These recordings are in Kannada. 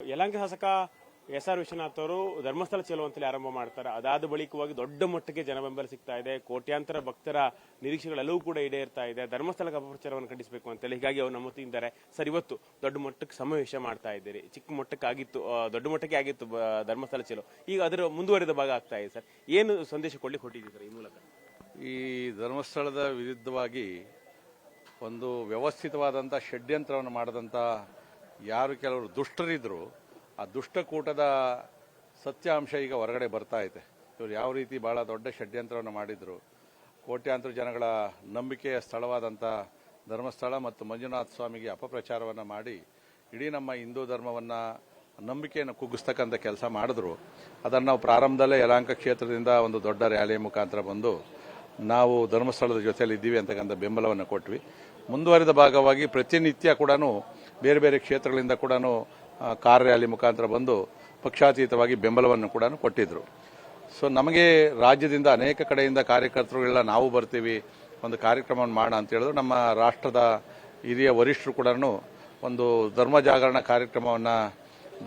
ಯಲಹಂಕ ಶಾಸಕ ಎಸ್.ಆರ್. ವಿಶ್ವನಾಥ್ ಅವರು ಧರ್ಮಸ್ಥಳ ಚಲೋ ಅಂತೇಳಿ ಆರಂಭ ಮಾಡ್ತಾರೆ. ಅದಾದ ಬಳಿಕವಾಗಿ ದೊಡ್ಡ ಮಟ್ಟಕ್ಕೆ ಜನ ಬೆಂಬಲ ಸಿಗ್ತಾ ಇದೆ. ಕೋಟ್ಯಾಂತರ ಭಕ್ತರ ನಿರೀಕ್ಷೆಗಳೆಲ್ಲವೂ ಕೂಡ ಈಡೇರ್ತಾ ಇದೆ. ಧರ್ಮಸ್ಥಳಕ್ಕೆ ಅಪಪ್ರಚಾರವನ್ನು ಖಂಡಿಸಬೇಕು ಅಂತೇಳಿ ಹೀಗಾಗಿ ಅವರು ನಮ್ಮ ತಿಂತಾರೆ. ಸರ್, ಇವತ್ತು ದೊಡ್ಡ ಮಟ್ಟಕ್ಕೆ ಸಮಾವೇಶ ಮಾಡ್ತಾ ಇದ್ದೀರಿ. ಚಿಕ್ಕ ಮಟ್ಟಕ್ಕೆ ಆಗಿತ್ತು, ದೊಡ್ಡ ಮಟ್ಟಕ್ಕೆ ಆಗಿತ್ತು ಧರ್ಮಸ್ಥಳ ಚಲೋ. ಈಗ ಅದರ ಮುಂದುವರಿದ ಭಾಗ ಆಗ್ತಾ ಇದೆ. ಸರ್, ಏನು ಸಂದೇಶ ಕೊಡ್ಲಿಕ್ಕೆ ಹೊಟ್ಟಿದ್ದೀರಿ ಈ ಮೂಲಕ? ಈ ಧರ್ಮಸ್ಥಳದ ವಿರುದ್ಧವಾಗಿ ಒಂದು ವ್ಯವಸ್ಥಿತವಾದಂಥ ಷಡ್ಯಂತ್ರವನ್ನು ಮಾಡಿದಂಥ ಯಾರು ಕೆಲವರು ದುಷ್ಟರಿದ್ದರು, ಆ ದುಷ್ಟಕೂಟದ ಸತ್ಯಾಂಶ ಈಗ ಹೊರಗಡೆ ಬರ್ತಾ ಇದೆ. ಇವರು ಯಾವ ರೀತಿ ಬಹಳ ದೊಡ್ಡ ಷಡ್ಯಂತ್ರವನ್ನು ಮಾಡಿದರು. ಕೋಟ್ಯಾಂತರ ಜನಗಳ ನಂಬಿಕೆಯ ಸ್ಥಳವಾದಂಥ ಧರ್ಮಸ್ಥಳ ಮತ್ತು ಮಂಜುನಾಥ ಸ್ವಾಮಿಗೆ ಅಪಪ್ರಚಾರವನ್ನು ಮಾಡಿ ಇಡೀ ನಮ್ಮ ಹಿಂದೂ ಧರ್ಮವನ್ನು ನಂಬಿಕೆಯನ್ನು ಕುಗ್ಗಿಸ್ತಕ್ಕಂಥ ಕೆಲಸ ಮಾಡಿದ್ರು. ಅದನ್ನು ನಾವು ಪ್ರಾರಂಭದಲ್ಲೇ ಯಲಹಂಕ ಕ್ಷೇತ್ರದಿಂದ ಒಂದು ದೊಡ್ಡ ರ್ಯಾಲಿಯ ಮುಖಾಂತರ ಬಂದು ನಾವು ಧರ್ಮಸ್ಥಳದ ಜೊತೆಯಲ್ಲಿ ಇದ್ದೀವಿ ಅಂತಕ್ಕಂಥ ಬೆಂಬಲವನ್ನು ಕೊಟ್ವಿ. ಮುಂದುವರಿದ ಭಾಗವಾಗಿ ಪ್ರತಿನಿತ್ಯ ಕೂಡ ಬೇರೆ ಬೇರೆ ಕ್ಷೇತ್ರಗಳಿಂದ ಕೂಡ ಕಾರ್ ರ್ಯಾಲಿ ಮುಖಾಂತರ ಬಂದು ಪಕ್ಷಾತೀತವಾಗಿ ಬೆಂಬಲವನ್ನು ಕೂಡ ಕೊಟ್ಟಿದ್ರು. ಸೊ ನಮಗೆ ರಾಜ್ಯದಿಂದ ಅನೇಕ ಕಡೆಯಿಂದ ಕಾರ್ಯಕರ್ತರುಗಳೆಲ್ಲ ನಾವು ಬರ್ತೀವಿ, ಒಂದು ಕಾರ್ಯಕ್ರಮವನ್ನು ಮಾಡೋಣ ಅಂತ ಹೇಳಿದ್ರು. ನಮ್ಮ ರಾಷ್ಟ್ರದ ಹಿರಿಯ ವರಿಷ್ಠರು ಕೂಡ ಒಂದು ಧರ್ಮ ಜಾಗರಣ ಕಾರ್ಯಕ್ರಮವನ್ನು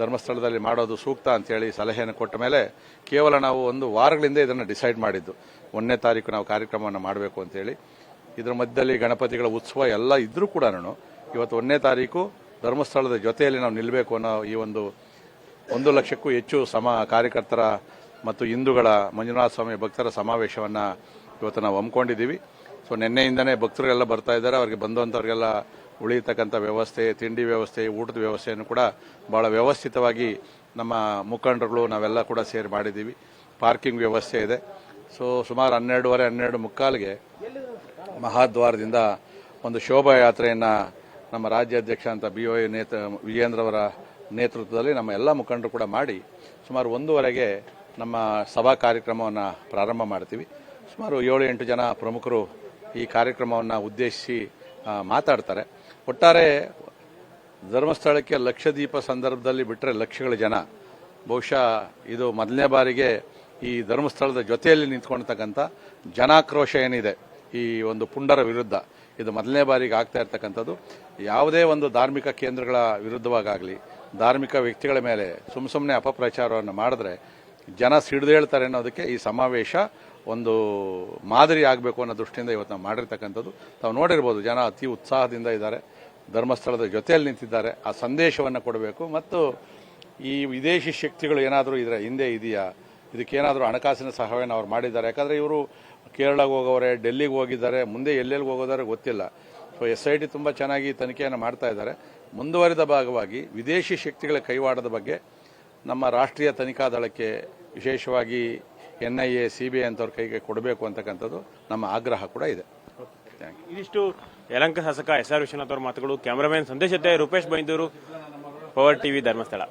ಧರ್ಮಸ್ಥಳದಲ್ಲಿ ಮಾಡೋದು ಸೂಕ್ತ ಅಂತೇಳಿ ಸಲಹೆಯನ್ನು ಕೊಟ್ಟ ಮೇಲೆ ಕೇವಲ ನಾವು ಒಂದು ವಾರಗಳಿಂದ ಇದನ್ನು ಡಿಸೈಡ್ ಮಾಡಿದ್ದು. 1ನೇ ತಾರೀಕು ನಾವು ಕಾರ್ಯಕ್ರಮವನ್ನು ಮಾಡಬೇಕು ಅಂತೇಳಿ. ಇದರ ಮಧ್ಯದಲ್ಲಿ ಗಣಪತಿಗಳ ಉತ್ಸವ ಎಲ್ಲ ಇದ್ರೂ ಕೂಡ ಇವತ್ತು 1ನೇ ತಾರೀಕು ಧರ್ಮಸ್ಥಳದ ಜೊತೆಯಲ್ಲಿ ನಾವು ನಿಲ್ಲಬೇಕು ಅನ್ನೋ ಈ ಒಂದು 1 ಲಕ್ಷಕ್ಕೂ ಹೆಚ್ಚು ಕಾರ್ಯಕರ್ತರ ಮತ್ತು ಹಿಂದೂಗಳ ಮಂಜುನಾಥ ಸ್ವಾಮಿ ಭಕ್ತರ ಸಮಾವೇಶವನ್ನು ಇವತ್ತು ನಾವು ಹಮ್ಮಿಕೊಂಡಿದ್ದೀವಿ. ಸೊ ನಿನ್ನೆಯಿಂದನೇ ಭಕ್ತರುಗಳೆಲ್ಲ ಬರ್ತಾ ಇದ್ದಾರೆ. ಅವರಿಗೆ ಬಂದಂಥವ್ರಿಗೆಲ್ಲ ಉಳಿಯತಕ್ಕಂಥ ವ್ಯವಸ್ಥೆ, ತಿಂಡಿ ವ್ಯವಸ್ಥೆ, ಊಟದ ವ್ಯವಸ್ಥೆಯನ್ನು ಕೂಡ ಬಹಳ ವ್ಯವಸ್ಥಿತವಾಗಿ ನಮ್ಮ ಮುಖಂಡರುಗಳು ನಾವೆಲ್ಲ ಕೂಡ ಸೇರಿ ಮಾಡಿದ್ದೀವಿ. ಪಾರ್ಕಿಂಗ್ ವ್ಯವಸ್ಥೆ ಇದೆ. ಸೊ ಸುಮಾರು 12:30-12:45ಗೆ ಮಹಾದ್ವಾರದಿಂದ ಒಂದು ಶೋಭಾಯಾತ್ರೆಯನ್ನು ನಮ್ಮ ರಾಜ್ಯಾಧ್ಯಕ್ಷ ಅಂತ BOI ವಿಜೇಂದ್ರ ಅವರ ನೇತೃತ್ವದಲ್ಲಿ ನಮ್ಮ ಎಲ್ಲ ಮುಖಂಡರು ಕೂಡ ಮಾಡಿ ಸುಮಾರು 1:00ಗೆ ನಮ್ಮ ಸಭಾ ಕಾರ್ಯಕ್ರಮವನ್ನು ಪ್ರಾರಂಭ ಮಾಡ್ತೀವಿ. ಸುಮಾರು 7-8 ಜನ ಪ್ರಮುಖರು ಈ ಕಾರ್ಯಕ್ರಮವನ್ನು ಉದ್ದೇಶಿಸಿ ಮಾತಾಡ್ತಾರೆ. ಒಟ್ಟಾರೆ ಧರ್ಮಸ್ಥಳಕ್ಕೆ ಲಕ್ಷದೀಪ ಸಂದರ್ಭದಲ್ಲಿ ಬಿಟ್ಟರೆ ಲಕ್ಷಗಳ ಜನ, ಬಹುಶಃ ಇದು ಮೊದಲನೇ ಬಾರಿಗೆ ಈ ಧರ್ಮಸ್ಥಳದ ಜೊತೆಯಲ್ಲಿ ನಿಂತ್ಕೊಳ್ತಕ್ಕಂಥ ಜನಾಕ್ರೋಶ ಏನಿದೆ ಈ ಒಂದು ಪುಂಡರ ವಿರುದ್ಧ, ಇದು ಮೊದಲನೇ ಬಾರಿಗೆ ಆಗ್ತಾ ಇರ್ತಕ್ಕಂಥದ್ದು. ಯಾವುದೇ ಒಂದು ಧಾರ್ಮಿಕ ಕೇಂದ್ರಗಳ ವಿರುದ್ಧವಾಗಲಿ, ಧಾರ್ಮಿಕ ವ್ಯಕ್ತಿಗಳ ಮೇಲೆ ಸುಮ್ಮನೆ ಅಪಪ್ರಚಾರವನ್ನು ಮಾಡಿದ್ರೆ ಜನ ಸಿಡಿದೇಳ್ತಾರೆ ಅನ್ನೋದಕ್ಕೆ ಈ ಸಮಾವೇಶ ಒಂದು ಮಾದರಿ ಆಗಬೇಕು ಅನ್ನೋ ದೃಷ್ಟಿಯಿಂದ ಇವತ್ತು ನಾವು ಮಾಡಿರ್ತಕ್ಕಂಥದ್ದು. ತಾವು ನೋಡಿರ್ಬೋದು, ಜನ ಅತಿ ಉತ್ಸಾಹದಿಂದ ಇದ್ದಾರೆ, ಧರ್ಮಸ್ಥಳದ ಜೊತೆಯಲ್ಲಿ ನಿಂತಿದ್ದಾರೆ. ಆ ಸಂದೇಶವನ್ನು ಕೊಡಬೇಕು. ಮತ್ತು ಈ ವಿದೇಶಿ ಶಕ್ತಿಗಳು ಏನಾದರೂ ಇದರ ಹಿಂದೆ ಇದೆಯಾ, ಇದಕ್ಕೇನಾದರೂ ಹಣಕಾಸಿನ ಸಹಾಯವನ್ನು ಅವ್ರು ಮಾಡಿದ್ದಾರೆ. ಯಾಕಂದರೆ ಇವರು ಕೇರಳಕ್ಕೆ ಹೋಗೋರೆ, ಡೆಲ್ಲಿಗೆ ಹೋಗಿದ್ದಾರೆ, ಮುಂದೆ ಎಲ್ಲೆಲ್ಲಿ ಹೋಗೋದಾರೆ ಗೊತ್ತಿಲ್ಲ. ಸೊ SIT ತುಂಬ ಚೆನ್ನಾಗಿ ತನಿಖೆಯನ್ನು ಮಾಡ್ತಾ ಇದ್ದಾರೆ. ಮುಂದುವರಿದ ಭಾಗವಾಗಿ ವಿದೇಶಿ ಶಕ್ತಿಗಳ ಕೈವಾಡದ ಬಗ್ಗೆ ನಮ್ಮ ರಾಷ್ಟ್ರೀಯ ತನಿಖಾ ದಳಕ್ಕೆ, ವಿಶೇಷವಾಗಿ NIA, CBI ಅಂತವ್ರ ಕೈಗೆ ಕೊಡಬೇಕು ಅಂತಕ್ಕಂಥದ್ದು ನಮ್ಮ ಆಗ್ರಹ ಕೂಡ ಇದೆ. ಇದಿಷ್ಟು ಯಲಹಂಕ ಶಾಸಕ ಎಸ್.ಆರ್. ವಿಶ್ವನಾಥ್ ಅವರ ಮಾತುಗಳು. ಕ್ಯಾಮರಾಮನ್ ಸಂದೇಶ್ ಜೊತೆ ರೂಪೇಶ್ ಬೈಂದೂರು, ಪವರ್ ಟಿವಿ, ಧರ್ಮಸ್ಥಳ.